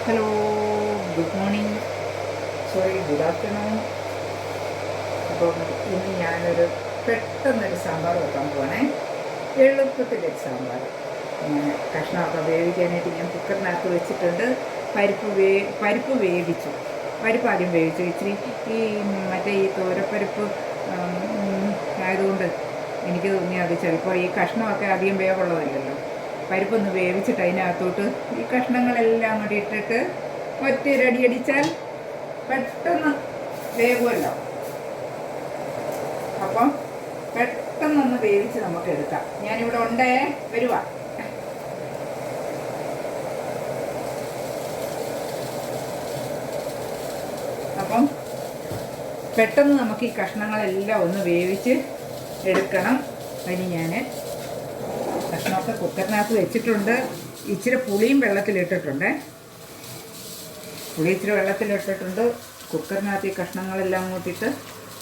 Hello, good morning, sorry good afternoon. അപ്പം ഇന്ന് ഞാനൊരു പെട്ടെന്നൊരു സാമ്പാർ വെക്കാൻ പോവാണേ. എളുപ്പത്തിലൊരു സാമ്പാർ. ഞാൻ കഷ്ണമൊക്കെ വേവിക്കാനായിട്ട് ഞാൻ കുക്കറിനകത്ത് വെച്ചിട്ടുണ്ട്. പരിപ്പ് വേവിച്ചു. പരിപ്പ് ആദ്യം വേവിച്ചു. ഇച്ചിരി മറ്റേ ഈ തോരപ്പരിപ്പ് ആയതുകൊണ്ട് എനിക്ക് തോന്നി അത് ചിലപ്പോൾ ഈ കഷ്ണമൊക്കെ അധികം വേവുള്ളതല്ലല്ലോ. പരിപ്പൊന്ന് വേവിച്ചിട്ട് അതിനകത്തോട്ട് ഈ കഷ്ണങ്ങളെല്ലാം കൂടി ഇട്ടിട്ട് ഒറ്റ അടിച്ചാൽ പെട്ടെന്ന് വേവുമല്ലോ. അപ്പം പെട്ടെന്നൊന്ന് വേവിച്ച് നമുക്ക് എടുക്കാം. ഞാനിവിടെ ഉണ്ടേ, വരുവാ. അപ്പം പെട്ടെന്ന് നമുക്ക് ഈ കഷ്ണങ്ങളെല്ലാം ഒന്ന് വേവിച്ച് എടുക്കണം. അതിന് ഞാൻ കഷ്ണമൊക്കെ കുക്കറിനകത്ത് വെച്ചിട്ടുണ്ട്. ഇച്ചിരി പുളിയും വെള്ളത്തിലിട്ടിട്ടുണ്ട്. പുളി ഇച്ചിരി വെള്ളത്തിലിട്ടിട്ടുണ്ട്. കുക്കറിനകത്ത് ഈ കഷ്ണങ്ങളെല്ലാം കൂട്ടിയിട്ട്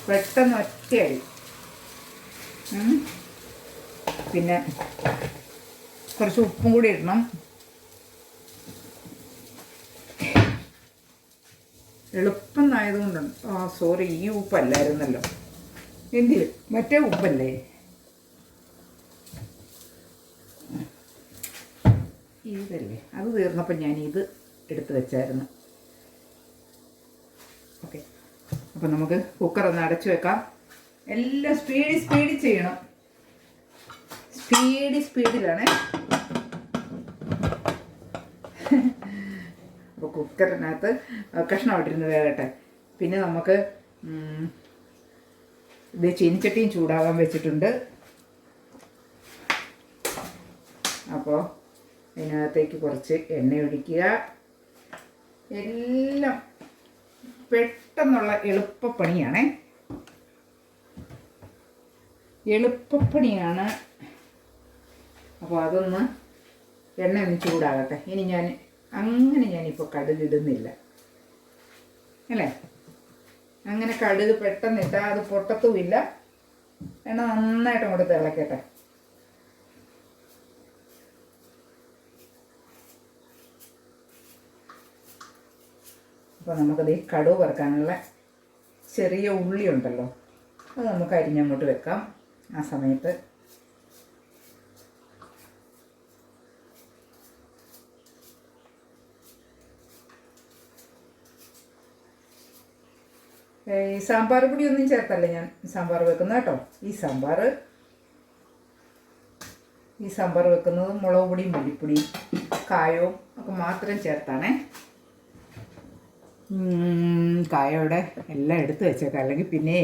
പെട്ടെന്ന് ഒറ്റയടി. പിന്നെ കുറച്ച് ഉപ്പും കൂടി ഇടണം. എളുപ്പം ആയതുകൊണ്ടാണ്. സോറി, ഈ ഉപ്പല്ലായിരുന്നല്ലോ. എന്തിന് മറ്റേ ഉപ്പല്ലേ? ഇതല്ലേ, അത് തീർന്നപ്പോൾ ഞാൻ ഇത് എടുത്ത് വെച്ചായിരുന്നു. ഓക്കെ, അപ്പം നമുക്ക് കുക്കറൊന്ന് അടച്ചു വെക്കാം. എല്ലാം സ്പീഡിൽ ചെയ്യണം. സ്പീഡിലാണ്. അപ്പോൾ കുക്കറിനകത്ത് കഷ്ണം ഇട്ടിരുന്ന് വേകട്ടെ. പിന്നെ നമുക്ക് ഇത് ചീനിച്ചട്ടിയും ചൂടാകാൻ വെച്ചിട്ടുണ്ട്. അപ്പോൾ അതിനകത്തേക്ക് കുറച്ച് എണ്ണ ഒഴിക്കുക. എല്ലാം പെട്ടെന്നുള്ള എളുപ്പപ്പണിയാണ്. അപ്പോൾ അതൊന്ന് എണ്ണ ഒന്ന് ചൂടാകട്ടെ. ഇനി ഞാനിപ്പോൾ കടുകിടുന്നില്ല അല്ലേ. അങ്ങനെ കടുക് പെട്ടെന്നിട്ടാൽ അത് പൊട്ടത്തുമില്ല. എണ്ണ നന്നായിട്ട് അങ്ങോട്ട് തിളക്കട്ടെ. അപ്പോൾ നമുക്കത് ഈ കടുക് വറുക്കാനുള്ള ചെറിയ ഉള്ളി ഉണ്ടല്ലോ, അത് നമുക്ക് അരിഞ്ഞങ്ങോട്ട് വെക്കാം. ആ സമയത്ത് ഈ സാമ്പാർ പൊടി ഒന്നും ചേർത്തല്ലേ ഞാൻ സാമ്പാർ വെക്കുന്നത് കേട്ടോ. ഈ സാമ്പാർ വെക്കുന്നത് മുളക് പൊടിയും മല്ലിപ്പൊടിയും കായവും ഒക്കെ മാത്രം ചേർത്താണേ. കായോടെ എല്ലാം എടുത്ത് വെച്ചേക്കാം, അല്ലെങ്കിൽ പിന്നെ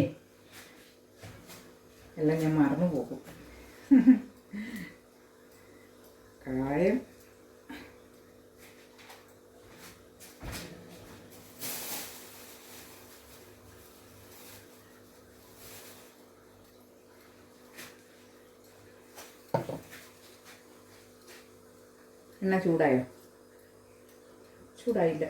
എല്ലാം ഞാൻ മറന്നു പോകും. കായം എണ്ണ ചൂടായോ? ചൂടായില്ല.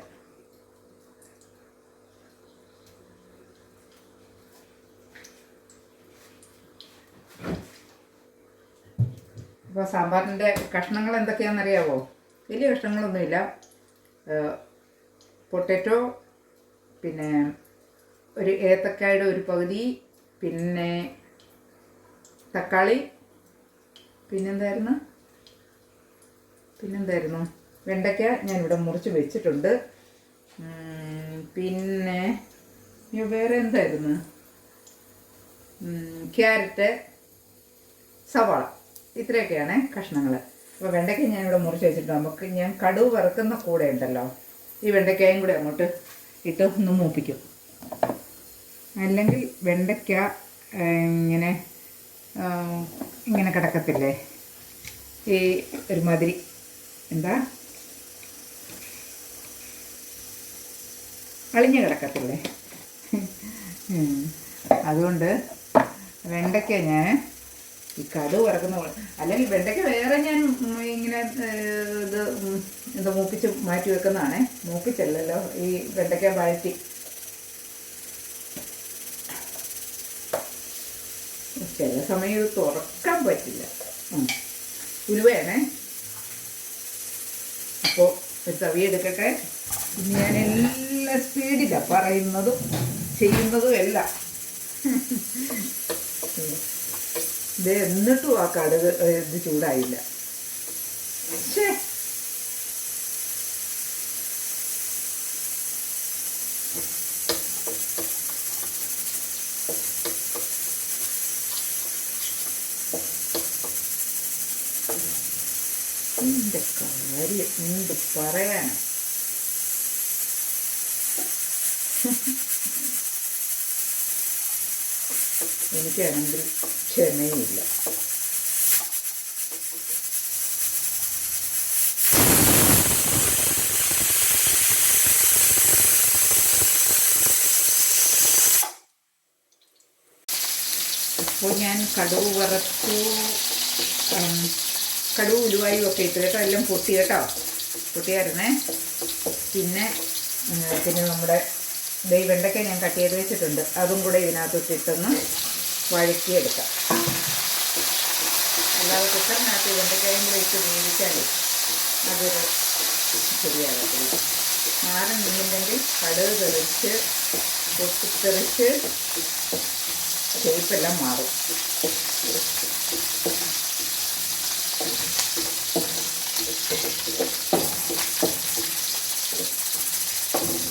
അപ്പോൾ സാമ്പാറിൻ്റെ കഷ്ണങ്ങൾ എന്തൊക്കെയാണെന്നറിയാവോ? വലിയ കഷ്ണങ്ങളൊന്നുമില്ല. പൊട്ടറ്റോ, പിന്നെ ഒരു ഏത്തക്കായുടെ ഒരു പകുതി, പിന്നെ തക്കാളി, പിന്നെന്തായിരുന്നു വെണ്ടയ്ക്ക ഞാനിവിടെ മുറിച്ച് വെച്ചിട്ടുണ്ട്. പിന്നെ വേറെ എന്തായിരുന്നു, ക്യാരറ്റ്, സവാള, ഇത്രയൊക്കെയാണ് കഷ്ണങ്ങൾ. അപ്പോൾ വെണ്ടയ്ക്ക ഞാനിവിടെ മുറിച്ച് വെച്ചിട്ടുണ്ട്. നമുക്ക് ഞാൻ കടുക് വറുക്കുന്ന കൂടെ ഉണ്ടല്ലോ, ഈ വെണ്ടയ്ക്കയും കൂടെ അങ്ങോട്ട് ഇട്ട് ഒന്ന് മൂപ്പിക്കും. അല്ലെങ്കിൽ വെണ്ടയ്ക്ക ഇങ്ങനെ കിടക്കത്തില്ലേ, ഈ ഒരുമാതിരി അളിഞ്ഞ് കിടക്കത്തില്ലേ. അതുകൊണ്ട് വെണ്ടയ്ക്ക ഞാൻ ഈ കടുക് വറക്കുന്ന പോലെ, അല്ലെങ്കിൽ വെണ്ടയ്ക്ക വേറെ ഞാൻ ഇങ്ങനെ ഇത് മൂപ്പിച്ച് മാറ്റി വെക്കുന്നതാണേ. മൂപ്പിച്ചല്ലല്ലോ, ഈ വെണ്ടയ്ക്ക വഴറ്റി. ചില സമയം ഇത് തുറക്കാൻ പറ്റില്ല. ഉലുവയാണേ. അപ്പോൾ ഒരു തവി എടുക്കട്ടെ. ഇനി ഞാൻ എല്ലാ സ്പീഡിലാണ് പറയുന്നതും ചെയ്യുന്നതും എല്ലാം. ഇത് എന്നിട്ടും ആ കടുക് ഇത് ചൂടായില്ല. ശേ, എൻ്റെ കാര്യം എന്ത് പറയാനാ. എനിക്കാണെങ്കിൽ ക്ഷമയില്ല. അപ്പോൾ ഞാൻ കടുക് വറുത്തു, കടുക് ഉലുവായും ഒക്കെ ഇട്ട് കേട്ടോ, എല്ലാം പൊട്ടി കേട്ടോ, പൊട്ടിയായിരുന്നേ. പിന്നെ നമ്മുടെ വെണ്ടയ്ക്ക ഞാൻ കട്ട് ചെയ്ത് വെച്ചിട്ടുണ്ട്, അതും കൂടെ ഇതിനകത്തിട്ടൊന്ന് വഴറ്റിയെടുക്കാം. അല്ലാതെ കുക്കറിനകത്ത് വെണ്ടയ്ക്കയും കൂടെ ഇട്ട് വേവിച്ചാലേ അതൊരു ശരിയാകത്തില്ല. മാറി നിന്നില്ലെങ്കിൽ കടുക് തെറിച്ച് പൊട്ടിത്തെറിച്ച് ഷേപ്പെല്ലാം മാറും.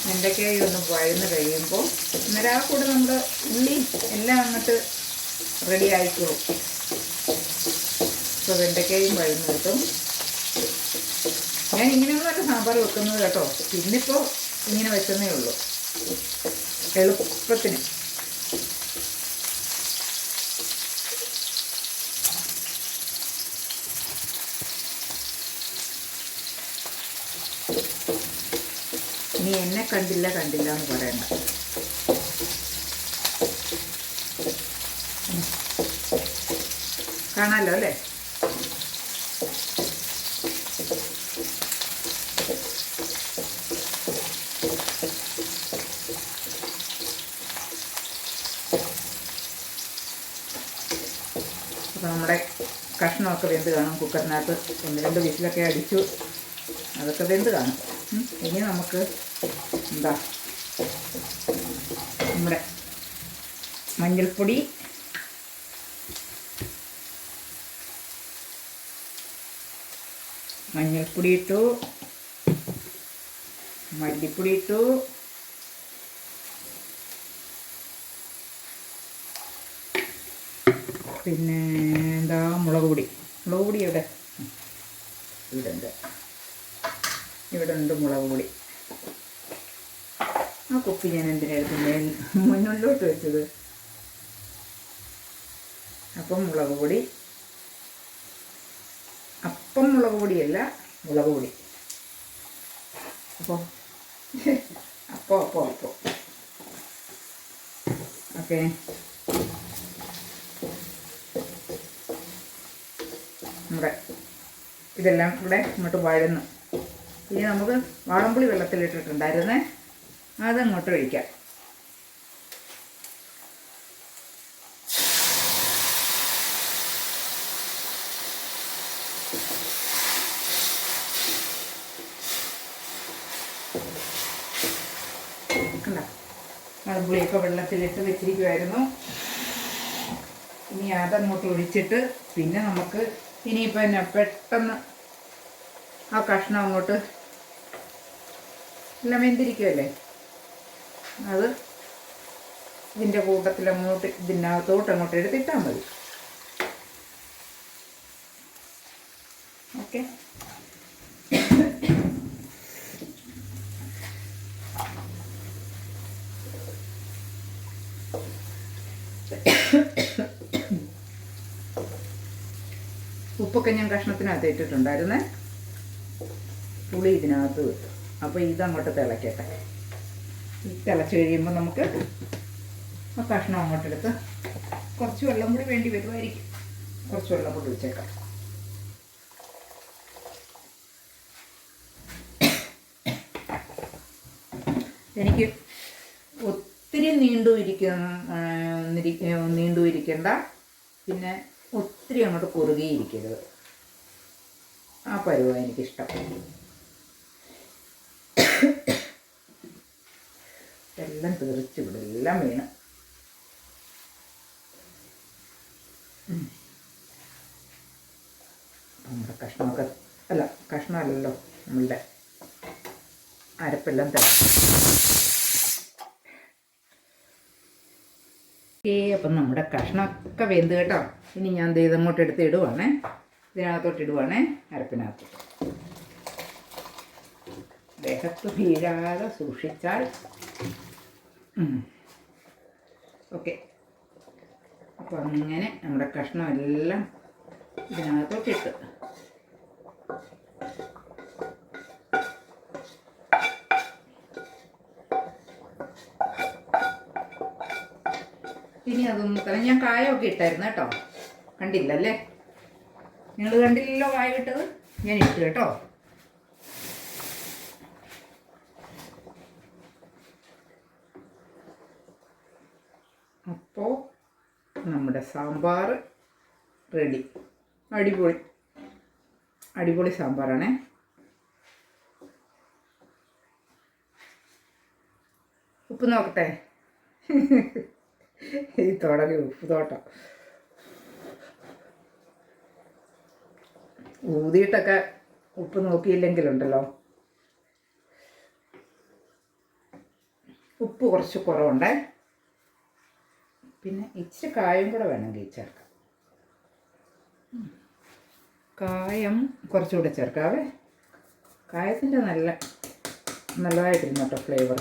വെണ്ടയ്ക്കായി ഒന്ന് വഴന്ന് കഴിയുമ്പോൾ അന്നേരം ആ കൂടെ നമ്മുടെ ഉള്ളി എല്ലാം അങ്ങോട്ട് റെഡി ആയിക്കോളും. ഇപ്പോൾ വെണ്ടയ്ക്കായും വഴന്ന് കിട്ടും. ഞാൻ ഇങ്ങനെയൊന്നുമല്ല സാമ്പാർ വെക്കുന്നത് കേട്ടോ, ഇന്നിപ്പോൾ ഇങ്ങനെ വെച്ചതേ ഉള്ളൂ എളുപ്പത്തിന്. ഇനി എന്നെ കണ്ടില്ല എന്ന് പറയണ്ട. കാണാമല്ലോ അല്ലേ? അപ്പോൾ നമ്മുടെ കഷ്ണമൊക്കെ വെന്ത് കാണും. കുക്കറിനകത്ത് 1-2 വിസിലൊക്കെ അടിച്ചു, അതൊക്കെ വെന്ത് കാണും. ഇനി നമുക്ക് എന്താ നമ്മുടെ മഞ്ഞൾപ്പൊടി, ഇട്ടു, മല്ലിപ്പൊടി ഇട്ടു, പിന്നെ എന്താ മുളക് പൊടി ഇവിടെ ഉണ്ട് മുളക് പൊടി. ആ കുപ്പി ഞാൻ എന്തിനായിരുന്നു മുന്നോട്ട് വെച്ചത്? അപ്പം മുളക് പൊടി, അപ്പം മുളക് പൊടിയല്ല, മുളക് പൊടി. അപ്പോൾ ഓക്കെ. നമ്മുടെ ഇതെല്ലാം ഇവിടെ ഇങ്ങോട്ട് വഴന്നു. ഇനി നമുക്ക് വാളംപുളി വെള്ളത്തിലിട്ടിട്ടുണ്ടായിരുന്നേ, അതങ്ങോട്ട് ഒഴിക്കാം. കണ്ടോ, വാളംപുളിയൊക്കെ വെള്ളത്തിലിട്ട് വെച്ചിരിക്കുമായിരുന്നു. ഇനി അതങ്ങോട്ട് ഒഴിച്ചിട്ട് പിന്നെ നമുക്ക് ഇനിയിപ്പോൾ തന്നെ പെട്ടെന്ന് ആ കഷ്ണം അങ്ങോട്ട് എല്ലാം വെന്തിരിക്കുമല്ലേ, അത് ഇതിൻ്റെ കൂട്ടത്തിൽ അങ്ങോട്ട് ഇതിനകത്തോട്ട് അങ്ങോട്ട് എടുത്തിട്ടാൽ മതി. ഓക്കെ. ഉപ്പൊക്കെ ഞാൻ കഷ്ണത്തിനകത്ത് ഇട്ടിട്ടുണ്ടായിരുന്നേ, പുളി ഇതിനകത്ത് കിട്ടും. അപ്പോൾ ഇതങ്ങോട്ട് തിളയ്ക്കട്ടെ. തിളച്ച് കഴിയുമ്പോൾ നമുക്ക് ആ കഷ്ണം അങ്ങോട്ടെടുത്ത് കുറച്ച് വെള്ളം കൂടി വേണ്ടി വരുമായിരിക്കും. കുറച്ച് വെള്ളം കൂടി വെച്ചേക്കാം. എനിക്ക് ഒത്തിരി നീണ്ടു ഇരിക്കണ്ട, പിന്നെ ഒത്തിരി അങ്ങോട്ട് കുറുകിയിരിക്കരുത്. ആ പരുവ എനിക്കിഷ്ടം. എല്ലാം തെറിച്ച് വിടും, എല്ലാം വീണ്. നമ്മുടെ കഷ്ണമൊക്കെ അല്ല, കഷ്ണമല്ലല്ലോ, നമ്മളുടെ അരപ്പെല്ലാം തരാം. അപ്പം നമ്മുടെ കഷ്ണമൊക്കെ വെന്ത് കേട്ടോ. ഇനി ഞാൻ ഇതങ്ങോട്ട് എടുത്ത് ഇടുവാണേ, ഇതിനകത്തോട്ട് ഇടുവാണേ, അരപ്പിനകത്ത്. ദേഹത്ത് വീഴാതെ സൂക്ഷിച്ചാൽ. ഓക്കെ. അപ്പോൾ അങ്ങനെ നമ്മുടെ കഷ്ണമെല്ലാം ഇതിനകത്തോട്ട് ഇട്ട് ഇനി അതൊന്നും തന്നെ. ഞാൻ കായമൊക്കെ ഇട്ടായിരുന്നു കേട്ടോ, കണ്ടില്ലല്ലേ? നിങ്ങൾ കണ്ടില്ലല്ലോ കായ ഇട്ടത്, ഞാൻ ഇട്ട് കേട്ടോ. അപ്പോൾ നമ്മുടെ സാമ്പാർ റെഡി. അടിപൊളി അടിപൊളി സാമ്പാറാണേ. ഉപ്പ് നോക്കട്ടെ. ഈ തുടങ്ങി ഉപ്പ് തോട്ടം ഊതിയിട്ടൊക്കെ ഉപ്പ് നോക്കിയില്ലെങ്കിലുണ്ടല്ലോ, ഉപ്പ് കുറച്ച് കുറവുണ്ടേ. പിന്നെ ഇച്ചിരി കായം കൂടെ വേണമെങ്കിൽ ചേർക്കാം. കായം കുറച്ചുകൂടെ ചേർക്കാവേ. കായത്തിൻ്റെ നല്ലതായിട്ടിരുന്നു കേട്ടോ ഫ്ലേവർ.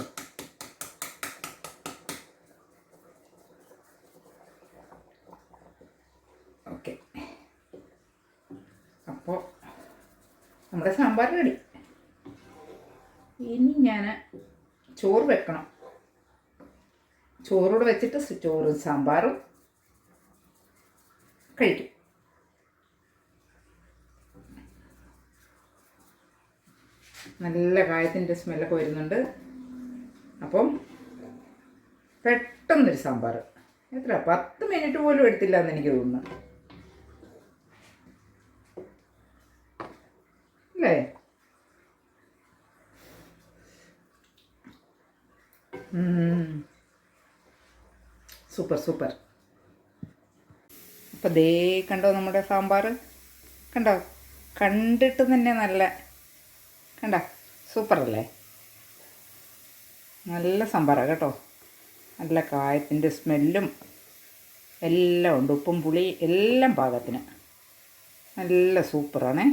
ഓക്കെ. അപ്പോൾ നമ്മുടെ സാമ്പാർ റെഡി. ഇനി ഞാൻ ചോറ് വെക്കണം. ചോറൂടെ വെച്ചിട്ട് ചോറും സാമ്പാറും കഴിക്കും. നല്ല കായത്തിൻ്റെ സ്മെല്ലൊക്കെ വരുന്നുണ്ട്. അപ്പം പെട്ടെന്നൊരു സാമ്പാർ. എത്ര 10 മിനിറ്റ് പോലും എടുത്തില്ല എന്ന് എനിക്ക് തോന്നുന്നു, അല്ലേ? Super super. അപ്പം ദേ കണ്ടോ നമ്മുടെ സാമ്പാർ, കണ്ടോ? കണ്ടിട്ട് തന്നെ കണ്ടോ സൂപ്പറല്ലേ? നല്ല സാമ്പാറാണ് കേട്ടോ. നല്ല കായത്തിൻ്റെ സ്മെല്ലും എല്ലാം ഉണ്ട്, ഉപ്പും പുളി എല്ലാം പാകത്തിന്. നല്ല സൂപ്പറാണേ.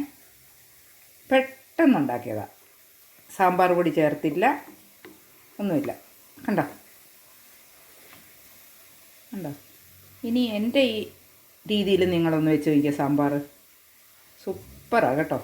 പെട്ടെന്നുണ്ടാക്കിയതാണ്. സാമ്പാർ പൊടി ചേർത്തില്ല, ഒന്നുമില്ല. കണ്ടോ കണ്ടോ? ഇനി എൻ്റെ ഈ രീതിയിൽ നിങ്ങളൊന്ന് വെച്ച് നോക്കിയ സാമ്പാർ സൂപ്പറാണ് കേട്ടോ.